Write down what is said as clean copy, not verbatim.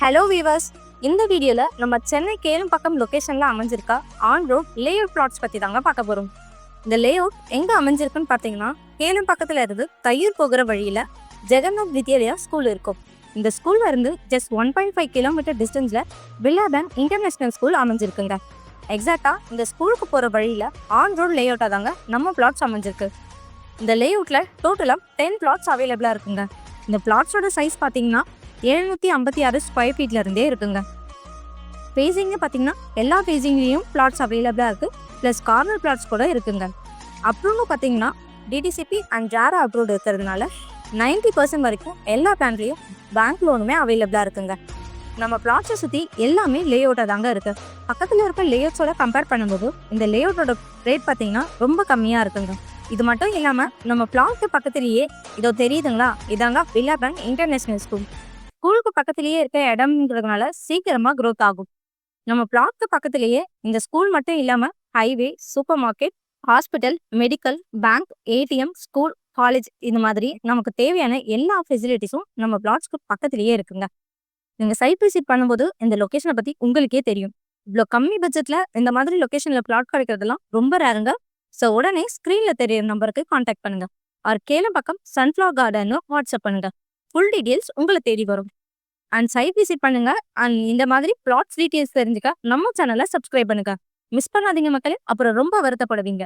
Hello viewers, இந்த வீடியோல நம்ம சென்னை கேளம்பாக்கம் லொகேஷன்ல அமைஞ்சிருக்க ஆன் ரோட் லேஅவுட் பிளாட்ஸ் பத்தி தாங்க பார்க்க போறோம். இந்த லேஅவுட் எங்க அமைஞ்சிருக்குன்னு பார்த்தீங்கன்னா, கேளம்பாக்கத்துல இருந்து தையூர் போகிற வழியில ஜெகநாத் வித்யாலயா ஸ்கூல் இருக்கும். இந்த ஸ்கூல்ல இருந்து ஜஸ்ட் 1.5 கிலோமீட்டர் டிஸ்டன்ஸ்ல வில்லா பேங்க் இன்டர்நேஷனல் ஸ்கூல் அமைஞ்சிருக்குங்க. எக்ஸாக்டா இந்த ஸ்கூலுக்கு போற வழியில ஆன் ரோட் லேஅவுட்டா தாங்க நம்ம பிளாட்ஸ் அமைஞ்சிருக்கு. இந்த லேஅவுட்ல டோட்டலா 10 பிளாட்ஸ் அவைலபிளா இருக்குங்க. இந்த பிளாட்ஸோட சைஸ் பார்த்தீங்கன்னா 756 ஸ்கொயர் ஃபீட்ல இருந்தே இருக்குங்க. ஃபேஸிங்னு பார்த்தீங்கன்னா எல்லா ஃபேஸிங்லேயும் பிளாட்ஸ் அவைலபிளாக இருக்குது. ப்ளஸ் கார்னர் பிளாட்ஸ் கூட இருக்குங்க. அப்ரூவ்னு பார்த்தீங்கன்னா டிடிசிபி அண்ட் ஜாரா அப்ரூவ்டு இருக்கிறதுனால 90% வரைக்கும் எல்லா பேங்க்லேயும் பேங்க் லோனுமே அவைலபிளாக இருக்குங்க. நம்ம பிளாட்ஸை சுற்றி எல்லாமே லேஅவுட்டாக தாங்க இருக்குது. பக்கத்தில் இருக்க லேஅவுட்ஸோட கம்பேர் பண்ணும்போது இந்த லேஅவுட்டோட ரேட் பார்த்தீங்கன்னா ரொம்ப கம்மியாக இருக்குங்க. இது மட்டும் இல்லாமல் நம்ம பிளாட்க்கு பக்கத்துலேயே இதோ தெரியுதுங்களா, இதாங்க வில்லா பேங்க் இன்டர்நேஷனல் ஸ்கூல். ஸ்கூலுக்கு பக்கத்திலேயே இருக்க இடம்ன்றதுனால சீக்கிரமா க்ரோத் ஆகும். நம்ம பிளாட்க்கு பக்கத்திலேயே இந்த ஸ்கூல் மட்டும் இல்லாம highway, super market, hospital, medical, bank, ATM, school, college இந்த மாதிரி நமக்கு தேவையான எல்லா ஃபெசிலிட்டிஸும் நம்ம பிளாட்ஸ்க்கு பக்கத்திலேயே இருக்குங்க. நீங்க சைட் விசிட் பண்ணும்போது இந்த லொகேஷனை பத்தி உங்களுக்கே தெரியும். இவ்வளோ கம்மி பட்ஜெட்ல இந்த மாதிரி லொகேஷன்ல பிளாட் கிடைக்கிறதுலாம் ரொம்ப ரேருங்க. ஸோ உடனே ஸ்க்ரீன்ல தெரியுற நம்பருக்கு கான்டாக்ட் பண்ணுங்க. R Kelambakkam sunflower garden WhatsApp பண்ணுங்க. ஃபுல் டீடைல்ஸ் உங்களை தேடி வரும். அண்ட் சைட் விசிட் பண்ணுங்க. அண்ட் இந்த மாதிரி பிளாட்ஸ் டீடைல்ஸ் தெரிஞ்சுக்க நம்ம சேனலை சப்ஸ்கிரைப் பண்ணுங்க. மிஸ் பண்ணாதீங்க மக்களே, அப்புறம் ரொம்ப வருத்தப்படுவீங்க.